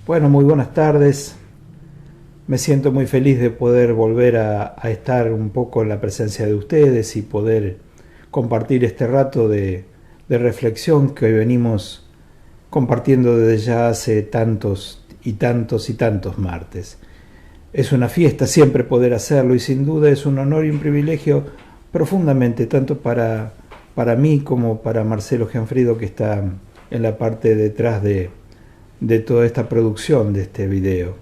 Bueno, muy buenas tardes. Me siento muy feliz de poder volver a estar un poco en la presencia de ustedes y poder compartir este rato de reflexión que hoy venimos compartiendo desde ya hace tantos y tantos y tantos martes. Es una fiesta siempre poder hacerlo y sin duda es un honor y un privilegio profundamente, tanto para mí como para Marcelo Gianfrido, que está en la parte detrás de toda esta producción de este video.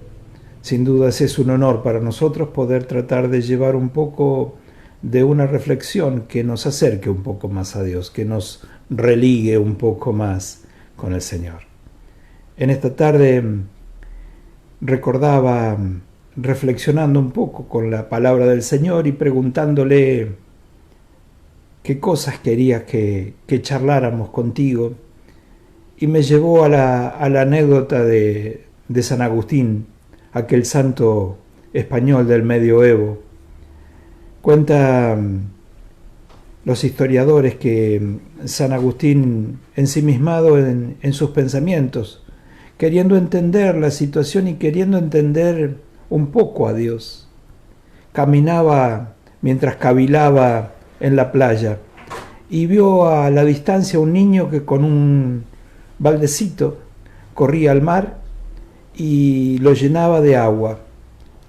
Sin dudas es un honor para nosotros poder tratar de llevar un poco de una reflexión que nos acerque un poco más a Dios, que nos religue un poco más con el Señor. En esta tarde recordaba, reflexionando un poco con la palabra del Señor y preguntándole qué cosas querías que charláramos contigo, y me llevó a la anécdota de San Agustín, aquel santo español del medioevo. Cuentan los historiadores que San Agustín, ensimismado en sus pensamientos, queriendo entender la situación y queriendo entender un poco a Dios, caminaba mientras cavilaba en la playa y vio a la distancia un niño que con un baldecito corría al mar y lo llenaba de agua.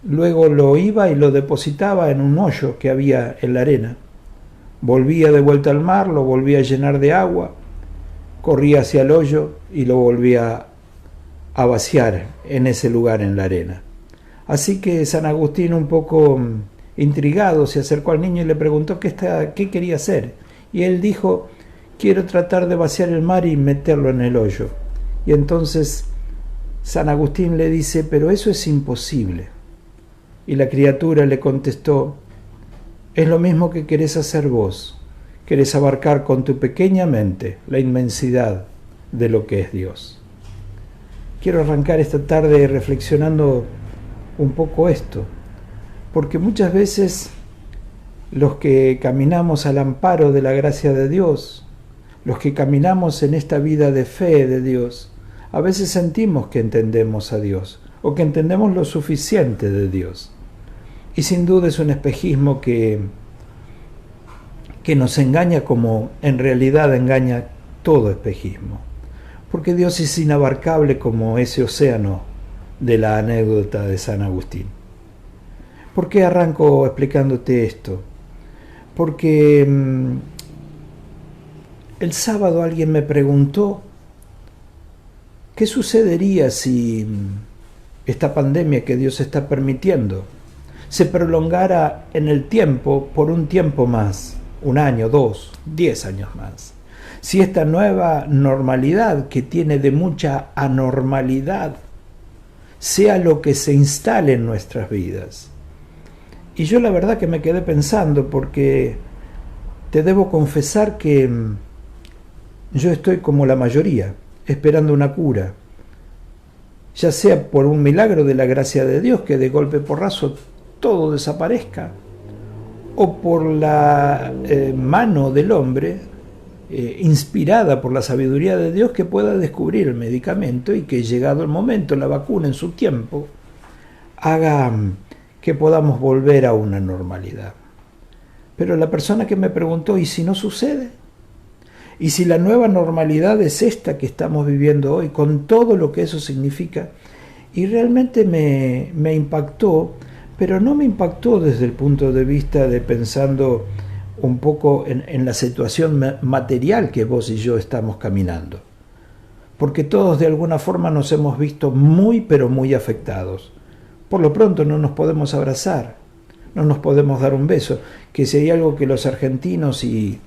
Luego lo iba y lo depositaba en un hoyo que había en la arena. Volvía de vuelta al mar, lo volvía a llenar de agua, corría hacia el hoyo y lo volvía a vaciar en ese lugar en la arena. Así que San Agustín, un poco intrigado, se acercó al niño y le preguntó qué quería hacer. Y él dijo: quiero tratar de vaciar el mar y meterlo en el hoyo. Y entonces San Agustín le dice: pero eso es imposible. Y la criatura le contestó: es lo mismo que querés hacer vos. Querés abarcar con tu pequeña mente la inmensidad de lo que es Dios. Quiero arrancar esta tarde reflexionando un poco esto, porque muchas veces los que caminamos al amparo de la gracia de Dios, los que caminamos en esta vida de fe de Dios, a veces sentimos que entendemos a Dios o que entendemos lo suficiente de Dios. Y sin duda es un espejismo que nos engaña, como en realidad engaña todo espejismo. Porque Dios es inabarcable como ese océano de la anécdota de San Agustín. ¿Por qué arranco explicándote esto? Porque el sábado alguien me preguntó qué sucedería si esta pandemia que Dios está permitiendo se prolongara en el tiempo por un tiempo más, 1 año, 2, 10 años más. Si esta nueva normalidad, que tiene de mucha anormalidad, sea lo que se instale en nuestras vidas. Y yo la verdad que me quedé pensando, porque te debo confesar que yo estoy como la mayoría, esperando una cura, ya sea por un milagro de la gracia de Dios, que de golpe porrazo todo desaparezca, o por la mano del hombre, inspirada por la sabiduría de Dios, que pueda descubrir el medicamento y que, llegado el momento, la vacuna en su tiempo, haga que podamos volver a una normalidad. Pero la persona que me preguntó: ¿y si no sucede? ¿Y si la nueva normalidad es esta que estamos viviendo hoy, con todo lo que eso significa? Y realmente me impactó, pero no me impactó desde el punto de vista de pensando un poco en la situación material que vos y yo estamos caminando. Porque todos de alguna forma nos hemos visto muy, pero muy afectados. Por lo pronto no nos podemos abrazar, no nos podemos dar un beso, que si hay algo que los argentinos y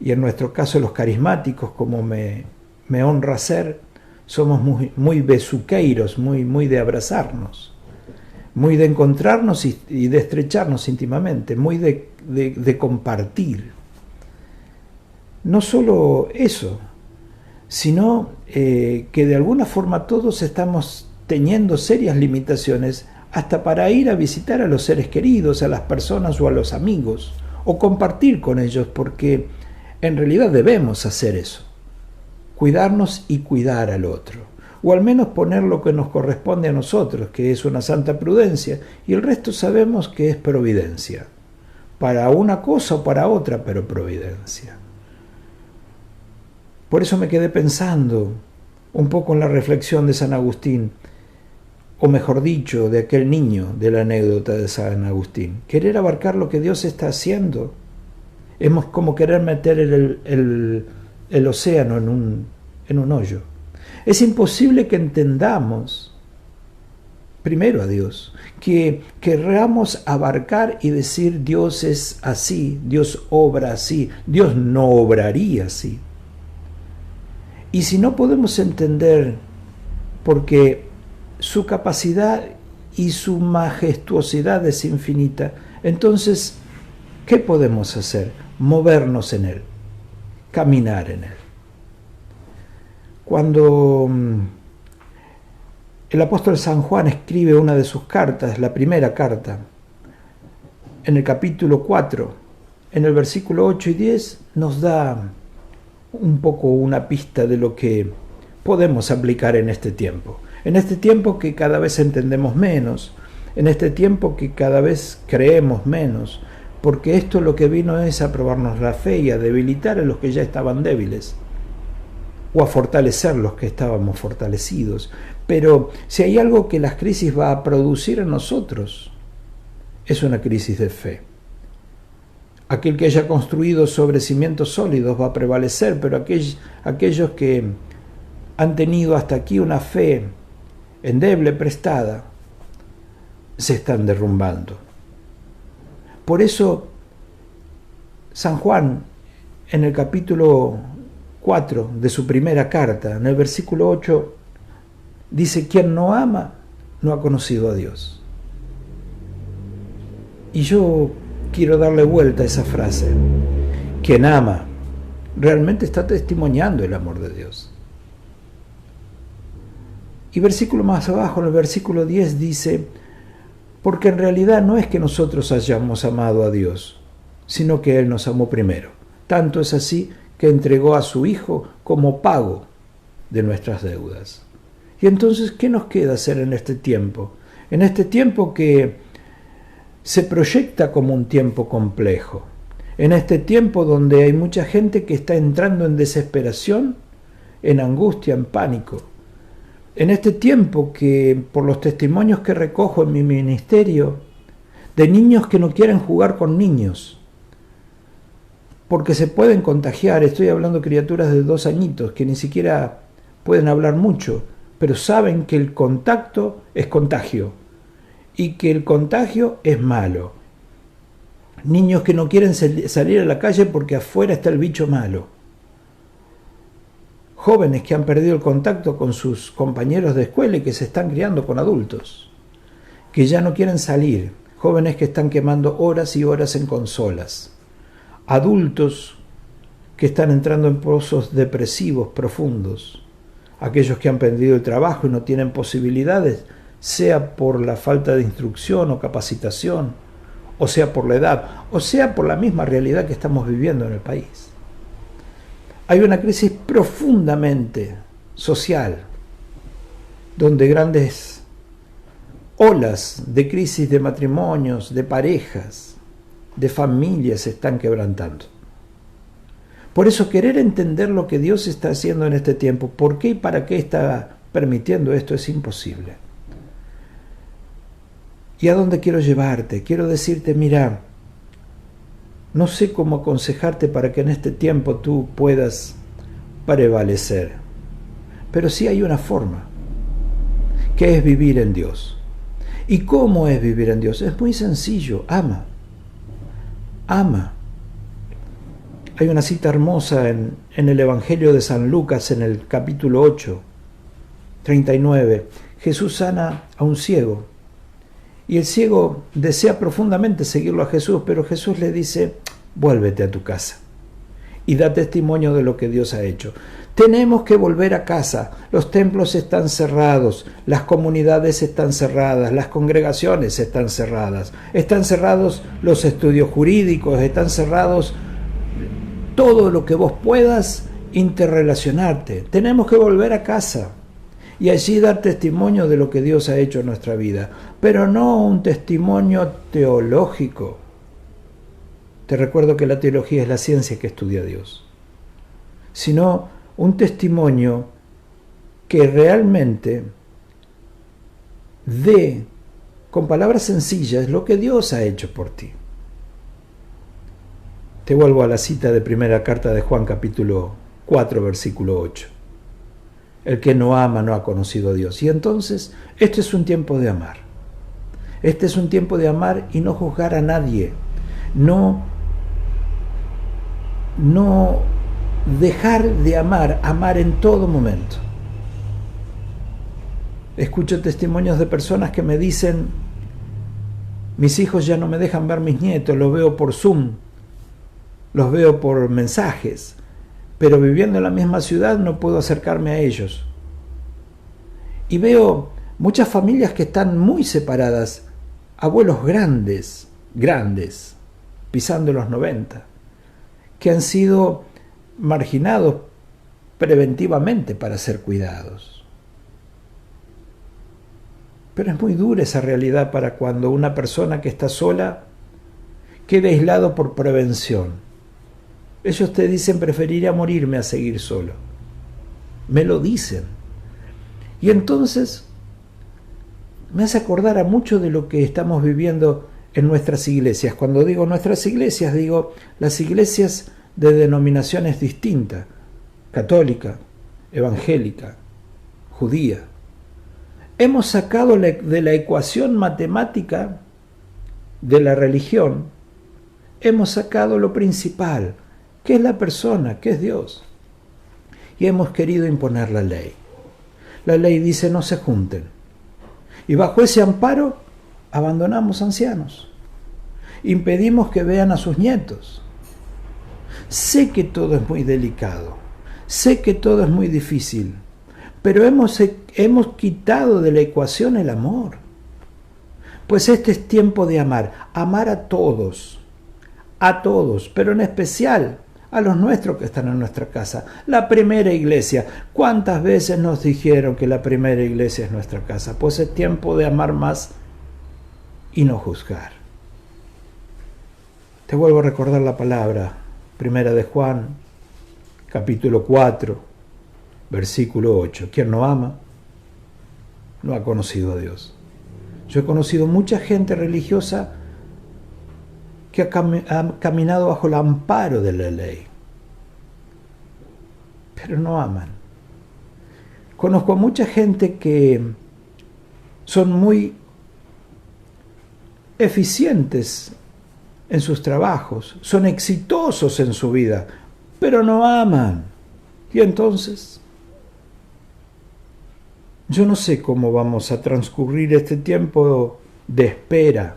en nuestro caso los carismáticos, como me honra ser, somos muy besuqueiros, muy de abrazarnos, muy de encontrarnos y de estrecharnos íntimamente, muy de compartir. No solo eso, sino que de alguna forma todos estamos teniendo serias limitaciones hasta para ir a visitar a los seres queridos, a las personas o a los amigos, o compartir con ellos, porque en realidad debemos hacer eso, cuidarnos y cuidar al otro. o al menos poner lo que nos corresponde a nosotros, que es una santa prudencia, y el resto sabemos que es providencia, para una cosa o para otra, pero providencia. Por eso me quedé pensando un poco en la reflexión de San Agustín, o mejor dicho, de aquel niño de la anécdota de San Agustín. Querer abarcar lo que Dios está haciendo es como querer meter el océano en un hoyo. Es imposible que entendamos, primero a Dios, que querramos abarcar y decir Dios es así, Dios obra así, Dios no obraría así. Y si no podemos entender, porque su capacidad y su majestuosidad es infinita, entonces, ¿qué podemos hacer? Movernos en Él, caminar en Él. Cuando el apóstol San Juan escribe una de sus cartas, la primera carta, en el capítulo 4, en el versículo 8 y 10, nos da un poco una pista de lo que podemos aplicar en este tiempo. En este tiempo que cada vez entendemos menos, en este tiempo que cada vez creemos menos, porque esto lo que vino es a probarnos la fe y a debilitar a los que ya estaban débiles, o a fortalecer los que estábamos fortalecidos. Pero si hay algo que las crisis va a producir en nosotros, es una crisis de fe. Aquel que haya construido sobre cimientos sólidos va a prevalecer, pero aquellos que han tenido hasta aquí una fe endeble, prestada, se están derrumbando. Por eso, San Juan, en el capítulo 4 de su primera carta, en el versículo 8, dice: quien no ama, no ha conocido a Dios. Y yo quiero darle vuelta a esa frase. Quien ama, realmente está testimoniando el amor de Dios. Y versículo más abajo, en el versículo 10, dice: porque en realidad no es que nosotros hayamos amado a Dios, sino que Él nos amó primero. Tanto es así que entregó a su Hijo como pago de nuestras deudas. Y entonces, ¿qué nos queda hacer en este tiempo? En este tiempo que se proyecta como un tiempo complejo. En este tiempo donde hay mucha gente que está entrando en desesperación, en angustia, en pánico. En este tiempo que, por los testimonios que recojo en mi ministerio, de niños que no quieren jugar con niños, porque se pueden contagiar. Estoy hablando de criaturas de 2 añitos que ni siquiera pueden hablar mucho, pero saben que el contacto es contagio y que el contagio es malo. Niños que no quieren salir a la calle porque afuera está el bicho malo. Jóvenes que han perdido el contacto con sus compañeros de escuela y que se están criando con adultos, que ya no quieren salir. Jóvenes que están quemando horas y horas en consolas. Adultos que están entrando en pozos depresivos profundos. Aquellos que han perdido el trabajo y no tienen posibilidades, sea por la falta de instrucción o capacitación, o sea por la edad, o sea por la misma realidad que estamos viviendo en el país. Hay una crisis profundamente social, donde grandes olas de crisis de matrimonios, de parejas, de familias se están quebrantando. Por eso querer entender lo que Dios está haciendo en este tiempo, por qué y para qué está permitiendo esto, es imposible. ¿Y a dónde quiero llevarte? Quiero decirte, mira, no sé cómo aconsejarte para que en este tiempo tú puedas prevalecer, pero sí hay una forma, que es vivir en Dios. ¿Y cómo es vivir en Dios? Es muy sencillo, ama. Ama. Hay una cita hermosa en el Evangelio de San Lucas, en el capítulo 8, 39. Jesús sana a un ciego. Y el ciego desea profundamente seguirlo a Jesús, pero Jesús le dice: vuélvete a tu casa y da testimonio de lo que Dios ha hecho. Tenemos que volver a casa. Los templos están cerrados, las comunidades están cerradas, las congregaciones están cerradas los estudios jurídicos, están cerrados todo lo que vos puedas interrelacionarte. Tenemos que volver a casa. y allí dar testimonio de lo que Dios ha hecho en nuestra vida, pero no un testimonio teológico. Te recuerdo que la teología es la ciencia que estudia a Dios, sino un testimonio que realmente dé con palabras sencillas lo que Dios ha hecho por ti. Te vuelvo a la cita de primera carta de Juan, capítulo 4, versículo 8. El que no ama no ha conocido a Dios. Y entonces, este es un tiempo de amar. Este es un tiempo de amar y no juzgar a nadie. No dejar de amar, amar en todo momento. Escucho testimonios de personas que me dicen: mis hijos ya no me dejan ver mis nietos, los veo por Zoom, los veo por mensajes, pero viviendo en la misma ciudad no puedo acercarme a ellos. Y veo muchas familias que están muy separadas, abuelos grandes, pisando los 90, que han sido marginados preventivamente para ser cuidados. Pero es muy dura esa realidad para cuando una persona que está sola queda aislado por prevención. Ellos te dicen: preferiría morirme a seguir solo. Me lo dicen. Y entonces me hace acordar a mucho de lo que estamos viviendo en nuestras iglesias. Cuando digo nuestras iglesias, digo las iglesias de denominaciones distintas: católica, evangélica, judía. Hemos sacado de la ecuación matemática de la religión, hemos sacado lo principal, que es la persona, que es Dios. Y hemos querido imponer la ley. La ley dice: no se junten. Y bajo ese amparo abandonamos ancianos. Impedimos que vean a sus nietos. Sé que todo es muy delicado. Sé que todo es muy difícil. Pero hemos quitado de la ecuación el amor. Pues este es tiempo de amar. Amar a todos, pero en especial a los nuestros que están en nuestra casa. La primera iglesia. ¿Cuántas veces nos dijeron que la primera iglesia es nuestra casa? Pues es tiempo de amar más y no juzgar. Te vuelvo a recordar la palabra, primera de Juan, capítulo 4, versículo 8. Quien no ama, no ha conocido a Dios. Yo he conocido mucha gente religiosa que ha caminado bajo el amparo de la ley, pero no aman. Conozco a mucha gente que son muy eficientes en sus trabajos, son exitosos en su vida, pero no aman. Y entonces, yo no sé cómo vamos a transcurrir este tiempo de espera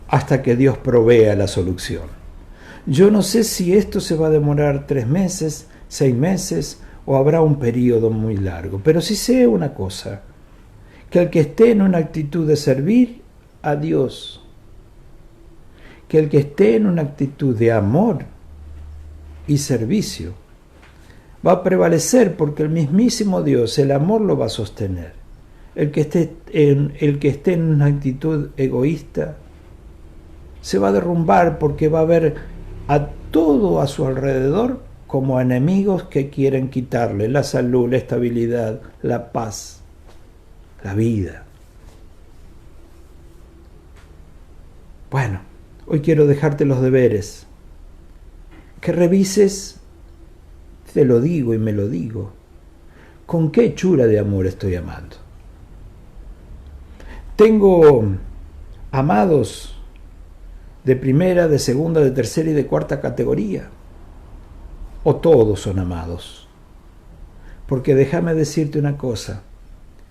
hasta que Dios provea la solución. Yo no sé si esto se va a demorar 3 meses, 6 meses o habrá un periodo muy largo. Pero sí sé una cosa, que el que esté en una actitud de servir a Dios, que el que esté en una actitud de amor y servicio, va a prevalecer porque el mismísimo Dios, el amor, lo va a sostener. El que esté en una actitud egoísta se va a derrumbar porque va a ver a todo a su alrededor como enemigos que quieren quitarle la salud, la estabilidad, la paz, la vida. Bueno, hoy quiero dejarte los deberes. Que revises, te lo digo y me lo digo, con qué hechura de amor estoy amando. Tengo amados de primera, de segunda, de tercera y de cuarta categoría. O todos son amados. Porque déjame decirte una cosa,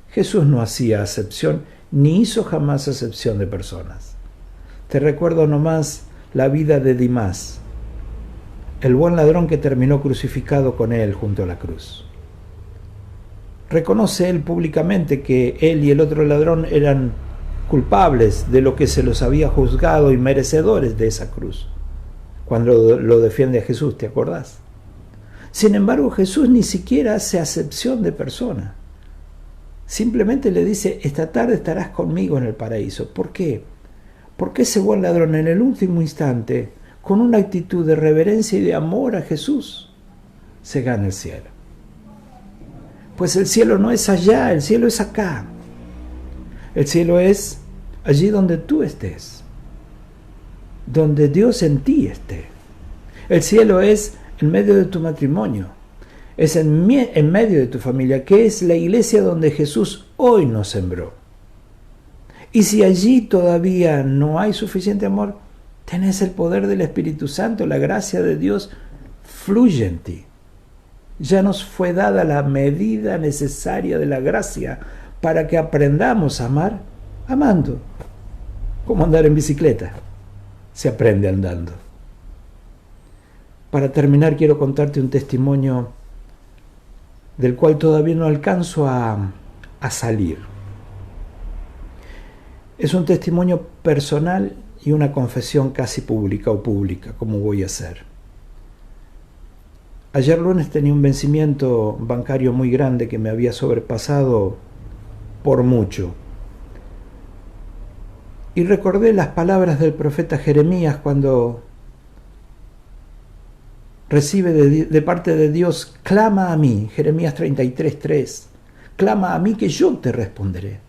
Jesús no hacía acepción, ni hizo jamás acepción de personas. Te recuerdo nomás la vida de Dimás, el buen ladrón que terminó crucificado con él junto a la cruz. Reconoce él públicamente que él y el otro ladrón eran culpables de lo que se los había juzgado y merecedores de esa cruz. Cuando lo defiende a Jesús, ¿te acordás? Sin embargo, Jesús ni siquiera hace acepción de persona. simplemente le dice, esta tarde estarás conmigo en el paraíso. ¿Por qué? Porque ese buen ladrón en el último instante, con una actitud de reverencia y de amor a Jesús, se gana el cielo. Pues el cielo no es allá, el cielo es acá. El cielo es allí donde tú estés, donde Dios en ti esté. El cielo es en medio de tu matrimonio, es en medio de tu familia, que es la iglesia donde Jesús hoy nos sembró. Y si allí todavía no hay suficiente amor, tenés el poder del Espíritu Santo, la gracia de Dios fluye en ti. Ya nos fue dada la medida necesaria de la gracia para que aprendamos a amar amando. Como andar en bicicleta, se aprende andando. Para terminar, quiero contarte un testimonio del cual todavía no alcanzo a salir. Es un testimonio personal y una confesión casi pública, como voy a hacer. Ayer lunes tenía un vencimiento bancario muy grande que me había sobrepasado por mucho. Y recordé las palabras del profeta Jeremías cuando recibe de parte de Dios, clama a mí, Jeremías 33:3, clama a mí que yo te responderé.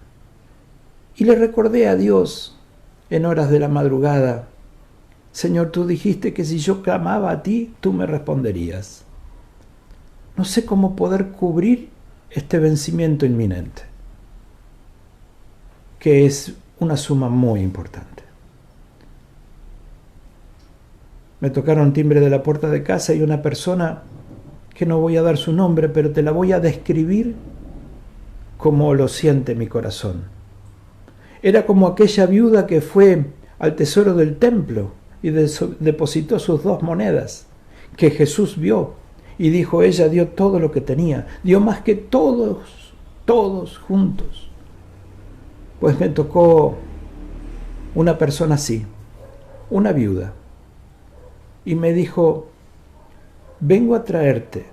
Y le recordé a Dios en horas de la madrugada, Señor, tú dijiste que si yo clamaba a ti, tú me responderías. No sé cómo poder cubrir este vencimiento inminente, que es una suma muy importante. Me tocaron timbre de la puerta de casa y una persona, que no voy a dar su nombre, pero te la voy a describir como lo siente mi corazón. Era como aquella viuda que fue al tesoro del templo y depositó sus 2 monedas, que Jesús vio y dijo, ella dio todo lo que tenía, dio más que todos juntos. Pues me tocó una persona así, una viuda, y me dijo, vengo a traerte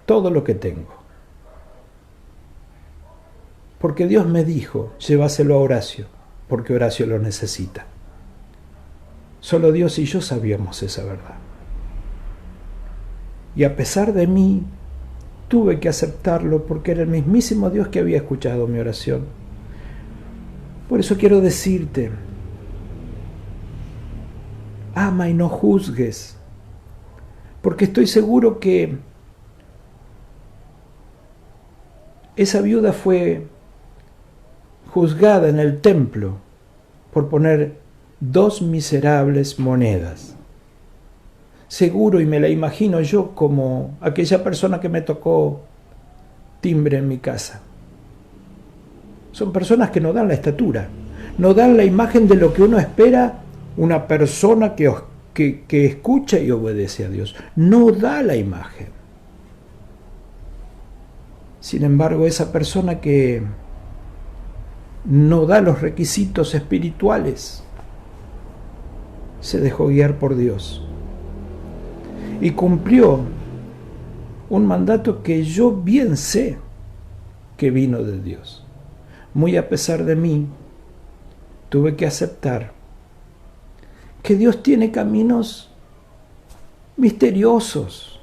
todo lo que tengo. Porque Dios me dijo, llévaselo a Horacio, porque Horacio lo necesita. Solo Dios y yo sabíamos esa verdad. Y a pesar de mí, tuve que aceptarlo porque era el mismísimo Dios que había escuchado mi oración. Por eso quiero decirte, ama y no juzgues, porque estoy seguro que esa viuda fue juzgada en el templo por poner 2 miserables monedas. Seguro, y me la imagino yo como aquella persona que me tocó timbre en mi casa. Son personas que no dan la estatura, no dan la imagen de lo que uno espera una persona que escucha y obedece a Dios. No da la imagen. Sin embargo, esa persona que no da los requisitos espirituales se dejó guiar por Dios y cumplió un mandato que yo bien sé que vino de Dios. Muy a pesar de mí, tuve que aceptar que Dios tiene caminos misteriosos,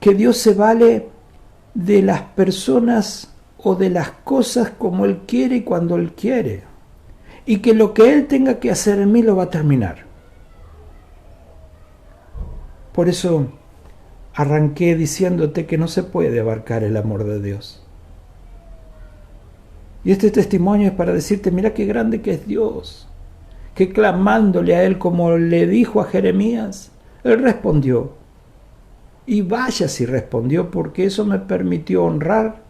que Dios se vale de las personas o de las cosas como Él quiere y cuando Él quiere, y que lo que Él tenga que hacer en mí lo va a terminar. Por eso arranqué diciéndote que no se puede abarcar el amor de Dios. Y este testimonio es para decirte, mira qué grande que es Dios, que clamándole a Él como le dijo a Jeremías, Él respondió. Y vaya si respondió, porque eso me permitió honrar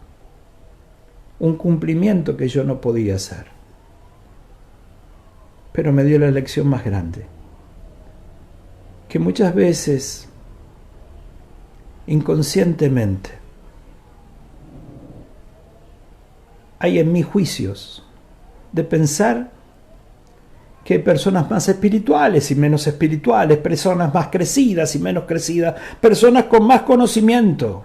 un cumplimiento que yo no podía hacer. Pero me dio la lección más grande, que muchas veces, inconscientemente, hay en mí juicios de pensar que hay personas más espirituales y menos espirituales, personas más crecidas y menos crecidas, personas con más conocimiento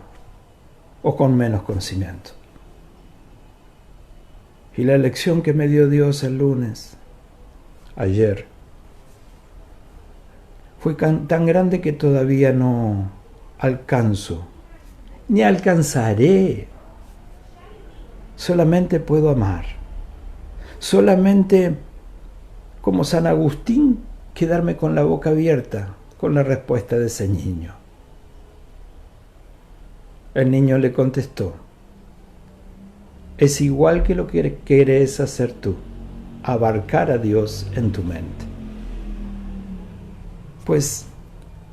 o con menos conocimiento. Y la lección que me dio Dios el lunes, ayer, fue tan grande que todavía no alcanzo, ni alcanzaré. Solamente puedo amar. Solamente, como San Agustín, quedarme con la boca abierta con la respuesta de ese niño. El niño le contestó: es igual que lo que querés hacer tú, abarcar a Dios en tu mente. Pues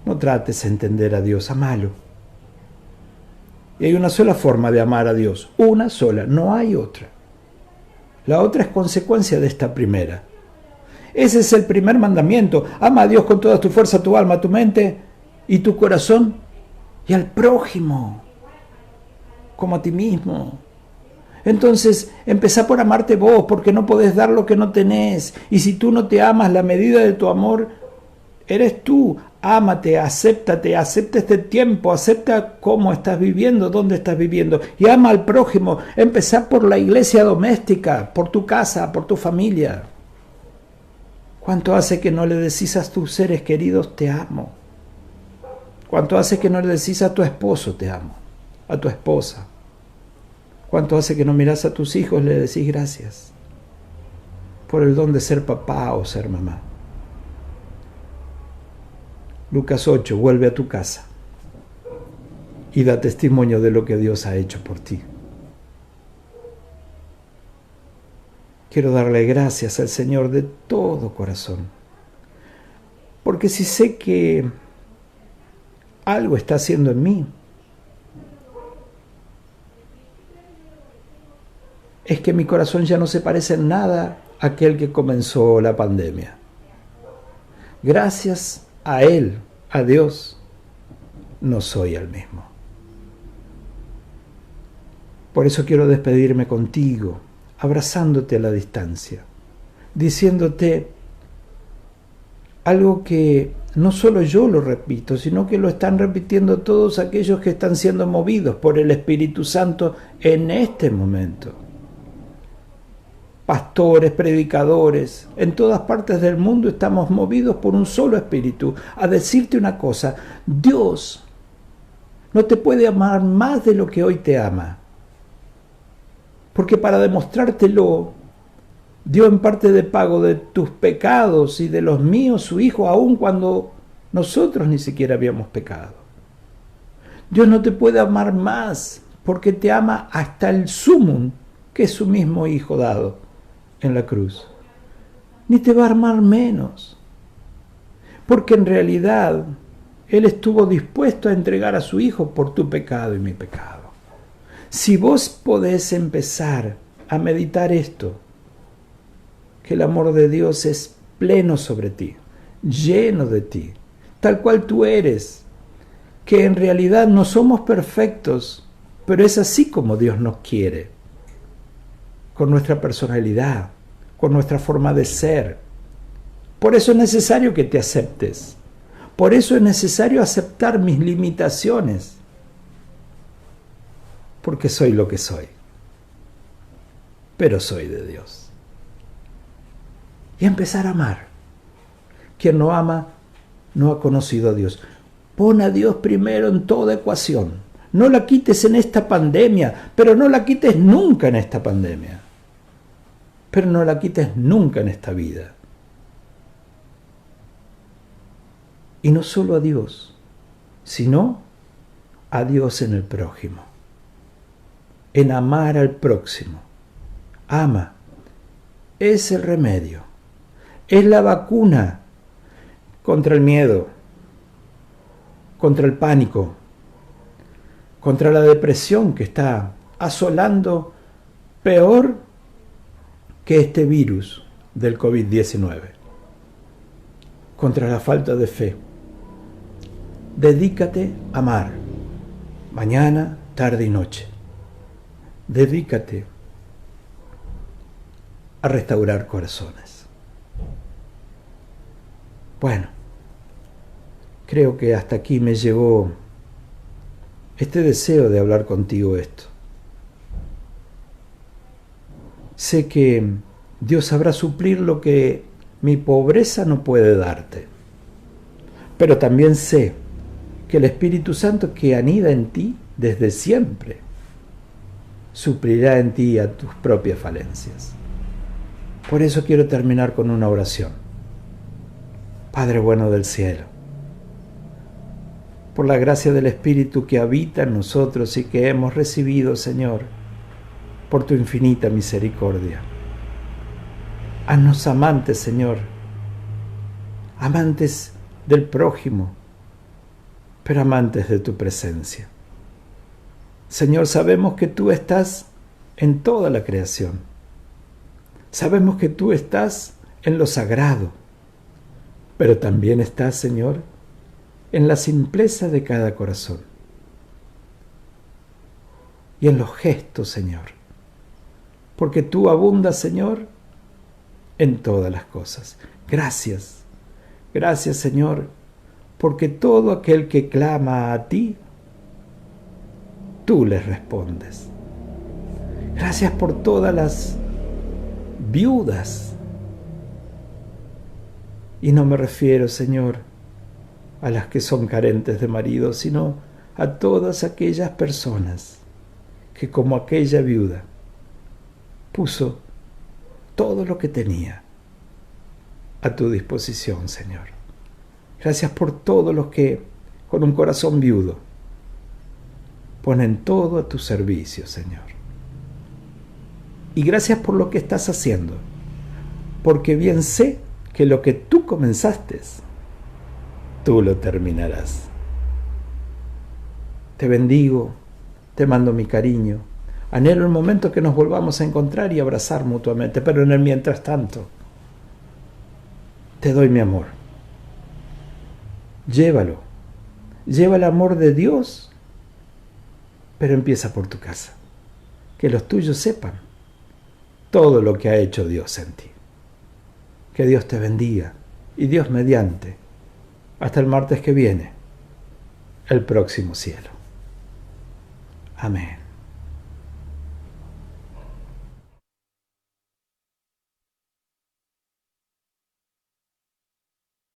no trates de entender a Dios, amalo. Y hay una sola forma de amar a Dios, una sola, no hay otra. La otra es consecuencia de esta primera. Ese es el primer mandamiento: ama a Dios con toda tu fuerza, tu alma, tu mente y tu corazón, y al prójimo como a ti mismo. Entonces, empezá por amarte vos, porque no podés dar lo que no tenés. Y si tú no te amas, la medida de tu amor eres tú. Ámate, acéptate, acepta este tiempo, acepta cómo estás viviendo, dónde estás viviendo. Y ama al prójimo. Empezá por la iglesia doméstica, por tu casa, por tu familia. ¿Cuánto hace que no le decís a tus seres queridos te amo? ¿Cuánto hace que no le decís a tu esposo te amo? A tu esposa. ¿Cuánto hace que no mirás a tus hijos y le decís gracias por el don de ser papá o ser mamá? Lucas 8, vuelve a tu casa y da testimonio de lo que Dios ha hecho por ti. Quiero darle gracias al Señor de todo corazón, porque si sé que algo está haciendo en mí, es que mi corazón ya no se parece en nada a aquel que comenzó la pandemia. Gracias a Él, a Dios, no soy el mismo. Por eso quiero despedirme contigo, abrazándote a la distancia, diciéndote algo que no solo yo lo repito, sino que lo están repitiendo todos aquellos que están siendo movidos por el Espíritu Santo en este momento. Pastores, predicadores, en todas partes del mundo estamos movidos por un solo espíritu, a decirte una cosa: Dios no te puede amar más de lo que hoy te ama, porque para demostrártelo, dio en parte de pago de tus pecados y de los míos su Hijo, aun cuando nosotros ni siquiera habíamos pecado. Dios no te puede amar más, porque te ama hasta el sumum, que es su mismo Hijo dado en la cruz. Ni te va a amar menos, porque en realidad Él estuvo dispuesto a entregar a su Hijo por tu pecado y mi pecado. Si vos podés empezar a meditar esto, que el amor de Dios es pleno sobre ti, lleno de ti, tal cual tú eres, que en realidad no somos perfectos, pero es así como Dios nos quiere, con nuestra personalidad, con nuestra forma de ser. Por eso es necesario que te aceptes. Por eso es necesario aceptar mis limitaciones. Porque soy lo que soy. Pero soy de Dios. Y empezar a amar. Quien no ama, no ha conocido a Dios. Pon a Dios primero en toda ecuación. No la quites en esta pandemia, pero no la quites nunca en esta pandemia. Pero no la quites nunca en esta vida. Y no solo a Dios, sino a Dios en el prójimo. En amar al próximo. Ama. Es el remedio. Es la vacuna contra el miedo, contra el pánico, contra la depresión que está asolando peor que este virus del COVID-19, contra la falta de fe. Dedícate a amar, mañana, tarde y noche. Dedícate a restaurar corazones. Bueno, creo que hasta aquí me llegó este deseo de hablar contigo esto. Sé que Dios sabrá suplir lo que mi pobreza no puede darte. Pero también sé que el Espíritu Santo que anida en ti desde siempre suplirá en ti a tus propias falencias. Por eso quiero terminar con una oración. Padre bueno del cielo, por la gracia del Espíritu que habita en nosotros y que hemos recibido, Señor, por tu infinita misericordia, haznos amantes, Señor, amantes del prójimo, pero amantes de tu presencia. Señor, sabemos que tú estás en toda la creación. Sabemos que tú estás en lo sagrado, pero también estás, Señor, en la simpleza de cada corazón y en los gestos, Señor, porque tú abundas, Señor, en todas las cosas. Gracias, gracias, Señor, porque todo aquel que clama a ti, tú les respondes. Gracias por todas las viudas. Y no me refiero, Señor, a las que son carentes de marido, sino a todas aquellas personas que, como aquella viuda, puso todo lo que tenía a tu disposición, Señor. Gracias por todos los que, con un corazón viudo, ponen todo a tu servicio, Señor. Y gracias por lo que estás haciendo, porque bien sé que lo que tú comenzaste, tú lo terminarás. Te bendigo, te mando mi cariño. Anhelo el momento que nos volvamos a encontrar y abrazar mutuamente, pero en el mientras tanto, te doy mi amor. Llévalo. Lleva el amor de Dios, pero empieza por tu casa. Que los tuyos sepan todo lo que ha hecho Dios en ti. Que Dios te bendiga y Dios mediante. Hasta el martes que viene, el próximo cielo. Amén.